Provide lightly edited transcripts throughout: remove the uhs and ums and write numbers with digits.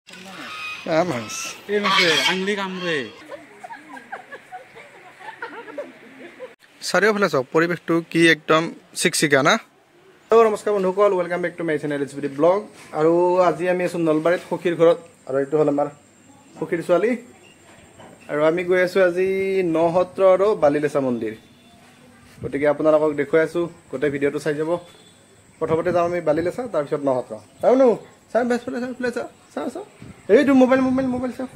মাছ আংলি কামৰে চাৰিওফালে চাওক পৰিৱেশটো কি একদম চিকচিকা না। নমস্কাৰ বন্ধুসকল, welcome back to my channel HBD blog. আৰু আজি আমি আছোঁ নলবাৰীত সখীৰ ঘৰত, আৰু এইটো হ'ল আমাৰ সখীৰ ছোৱালী। আৰু আমি গৈ আছোঁ আজি নসত্ৰ আৰু বালিলেচা মন্দিৰ। গতিকে আপোনালোকক দেখুৱাই আছোঁ, গোটেই ভিডিঅ'টো চাই যাব। প্ৰথমতে যাওঁ আমি বালিলেচা, তাৰপিছত নসত্ৰ। চাওঁনো চাওঁ বেছফালে চাওঁ চাওঁ চাওঁ এইটো মোবাইল চাওঁ।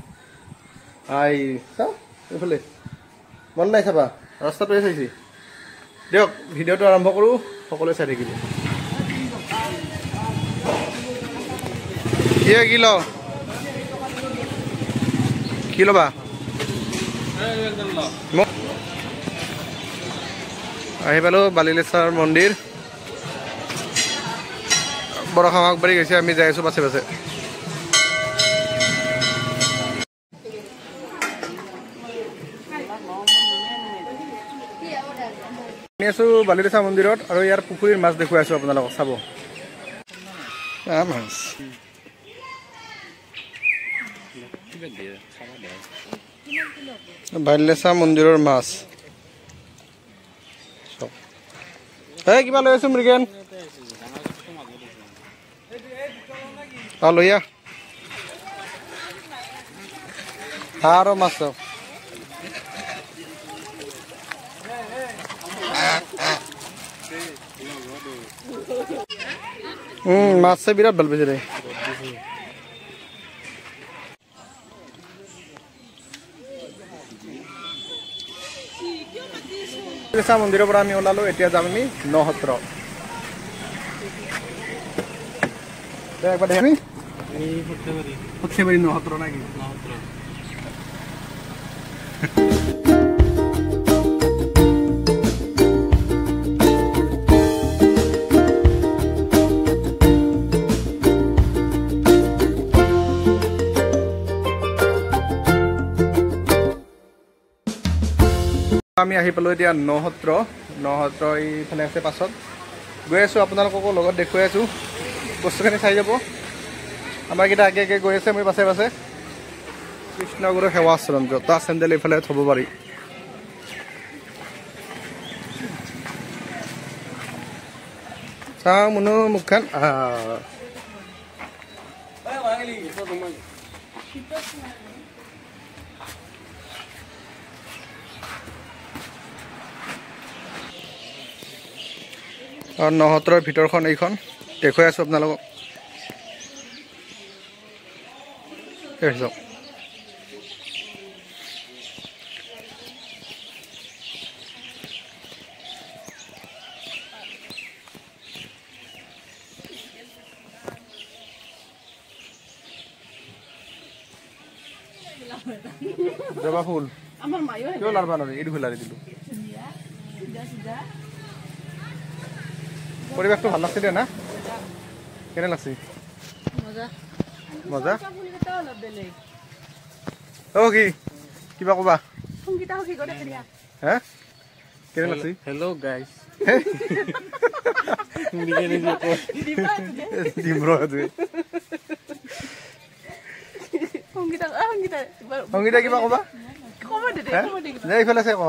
চাওঁ এইফালে মন নাই চাবা, ৰাস্তাটোৱে চাইছি। দিয়ক ভিডিঅ'টো আৰম্ভ কৰোঁ, সকলোৱে চাই থাকিব। কি ল'বা? আহি পালোঁ বালিলেচাৰ মন্দিৰ। বৰষা আগবাঢ়ি গৈছে, আমি যাই আছোঁ পাছে পাছে। আমি আছোঁ বালিলেচা মন্দিৰত, আৰু ইয়াৰ পুখুৰীৰ মাছ দেখুৱাই আছোঁ আপোনালোকক, চাব। মাছ বালিলেচা মন্দিৰৰ মাছ। কিবা লৈ আছো মৃগেন, লৈ আৰু মাছ চাওক। মাছ চাই বিৰাট ভাল পাইছে দে। বালিলেচা মন্দিৰৰ পৰা আমি ওলালোঁ, এতিয়া যাম আমি নসত্ৰ। একবাৰ দেখি সৰ্থেবাৰী নসত্ৰ নাকি? আমি আহি পালোঁ এতিয়া নসত্ৰ এইফালে আছে। পাছত গৈ আছোঁ, আপোনালোককো লগত দেখুৱাই আছোঁ। বস্তুখিনি চাই যাব। আমাৰ কেইটা আগে আগে গৈ আছে, মই পাছে পাছে। কৃষ্ণগুৰু সেৱা আশ্ৰম, জোতা চেণ্ডেল এইফালে থ'ব পাৰি। চাওঁ মুনু মুখখন। আৰু নসত্ৰৰ ভিতৰখন এইখন দেখুৱাই আছোঁ আপোনালোকক। জবা ফুল কিয় লাৰবা নোৱাৰি, এইটো লাৰি দিলোঁ। পৰিৱেশটো ভাল লাগছে দে না? কেনে লাগছে? মজা। কি কিবা কবা? কেনে লাগছে? Hello' guys. সংগীতা কিবা কবা? এইফালে আছে, ক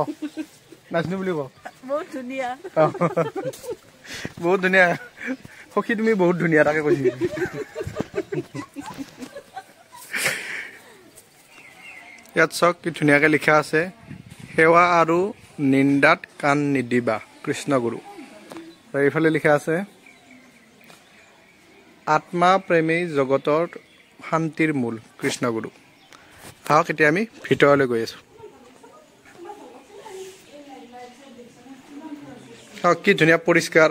নাচনো বুলি ক। বহুত ধুনীয়া সখী, তুমি বহুত ধুনীয়া, তাকে কৈছি। ইয়াত চাওক কি ধুনীয়াকে লিখা আছে, সেৱা আৰু নিন্দাত কাণ নিদিবা, কৃষ্ণগুৰু। এইফালে লিখা আছে, আত্মা প্ৰেমী জগতৰ শান্তিৰ মূল, কৃষ্ণগুৰু। আহক এতিয়া আমি ভিতৰলৈ গৈ আছোঁ। চাওক কি ধুনীয়া, পৰিষ্কাৰ,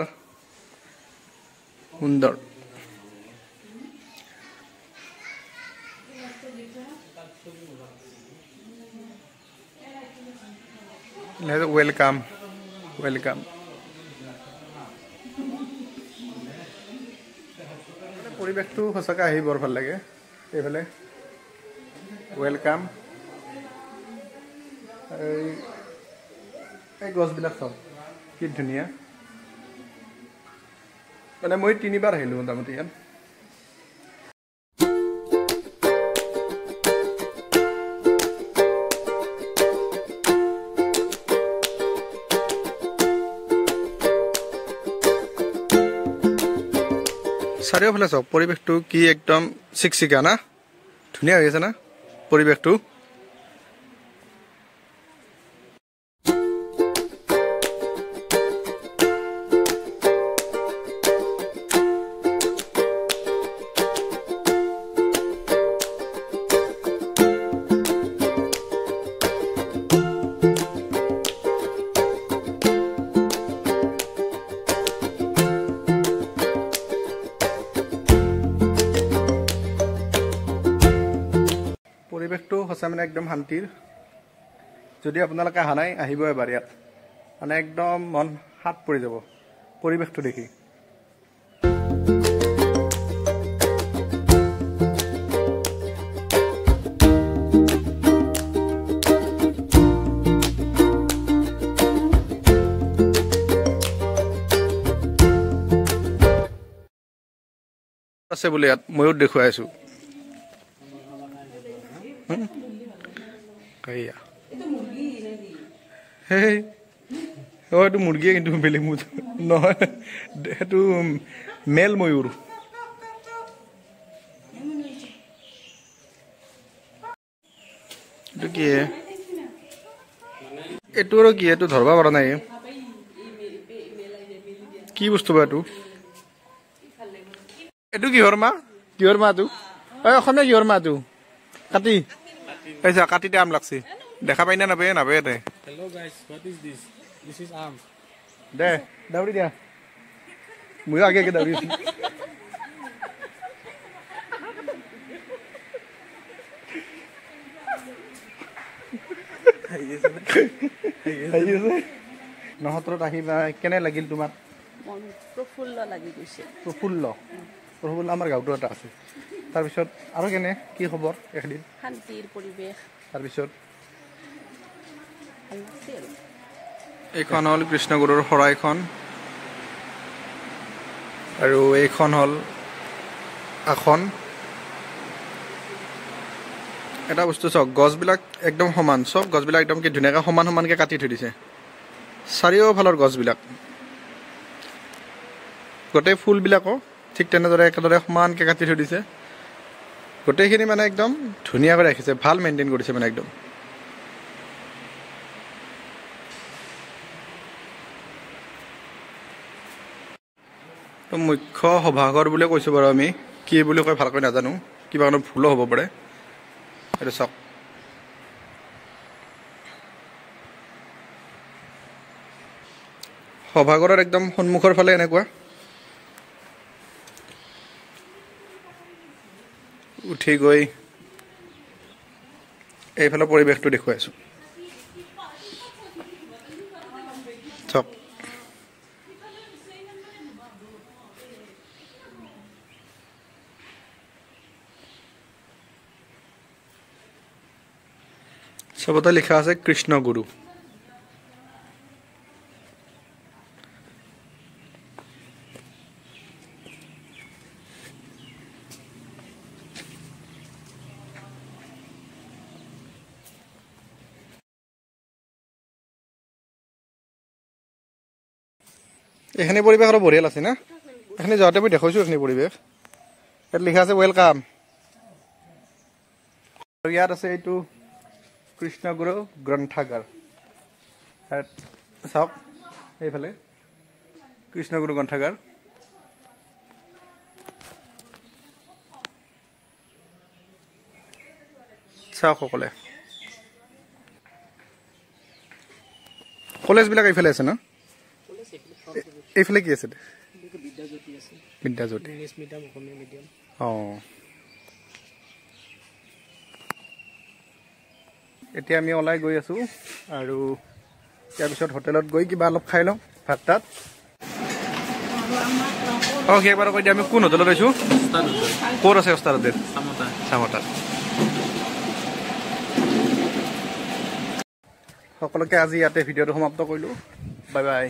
সুন্দৰ। ৱেলকাম। পৰিৱেশটো সঁচাকৈ আহি বৰ ভাল লাগে। এইফালে ৱেলকাম, এই গছবিলাক চাওক কি ধুনীয়া। মানে মই 3 বাৰ আহিলোঁ মোটামুটি ইয়াত। চাৰিওফালে চাওক পৰিৱেশটো কি একদম চিকচিকা না ধুনীয়া হৈ আছে না পৰিৱেশটো পৰিৱেশটো সঁচা মানে একদম শান্তিৰ যদি আপোনালোকে অহা নাই আহিব এবাৰ ইয়াত মানে একদম মন হাত পৰি যাব পৰিৱেশটো দেখি আছে বোলে ইয়াত ময়ো দেখুৱাই আছো Kaya. Hey. Oh, itu murgi yang itu beli muda. No, itu mel moyur. Itu kia. Itu orang kia itu dhorba barang aja. Ki bustu batu. Itu kior ma tu. Oh, kami kior ma tu. Kati. Aisa katite am lagse dekha pai na nabe de Hello guys, what is this? This is arm. De dauri dia mui age ke dauri ayese নহতৰত আহিবা কেনে লাগিল তোমাৰ মন প্ৰফুল্ল লাগি গৈছে প্ৰফুল্ল আমাৰ গাঁৱটো এটা আছে তাৰ পিছত আৰু কেনে কি খবৰ একদিন শান্তিৰ পৰিৱেশ তাৰ পিছত শান্তিৰ এইখন হ'ল কৃষ্ণগুৰুৰ শৰাইখন আৰু এইখন হ'ল আসন এটা বস্তু চাওক গছবিলাক একদম সমান চব গছবিলাক একদম কি ধুনীয়াকৈ সমানকৈ কাটি থৈ দিছে চাৰিওফালৰ গছবিলাক গোটেই ফুলবিলাকো ঠিক তেনেদৰে একেদৰে সমানকৈ কাটি থৈ দিছে গোটেইখিনি মানে একদম ধুনীয়াকৈ ৰাখিছে ভাল মেইনটেইন কৰিছে মানে একদম তো মুখ্য সভাঘৰ বুলি কৈছোঁ বাৰু আমি কি বুলি কয় ভালকৈ নাজানো কিবা কাৰণত ভুলো হ'ব পাৰে এইটো চাওক সভাঘৰৰ একদম সন্মুখৰ ফালে এনেকুৱা উঠি গৈ এইফালে পৰিৱেশটো দেখুৱাই আছো চাওক চবতে লিখা আছে কৃষ্ণগুৰু এইখিনি পৰিৱেশ আৰু বঢ়িয়া আছে না এইখিনি যাওঁতে মই দেখাইছোঁ এইখিনি পৰিৱেশ ইয়াত লিখা আছে ৱেলকাম আৰু ইয়াত আছে এইটো কৃষ্ণগুৰু গ্ৰন্থাগাৰ চাওক এইফালে কৃষ্ণগুৰু গ্ৰন্থাগাৰ চাওক সকলে কলেজবিলাক এইফালে আছে ন এইফালে কি আছে বিদ্যাজ্যোতি অঁ এতিয়া আমি ওলাই গৈ আছো আৰু ইয়াৰ পিছত হোটেলত গৈ কিবা অলপ খাই লওঁ ভাত তাত অঁ সেইবাৰ কৈ দিয়া আমি কোন হোটেলত আছোঁ ক'ত আছে ওস্তাদ হোটেল চামতাত সকলোকে আজি ইয়াতে ভিডিঅ'টো সমাপ্ত কৰিলোঁ বাই বাই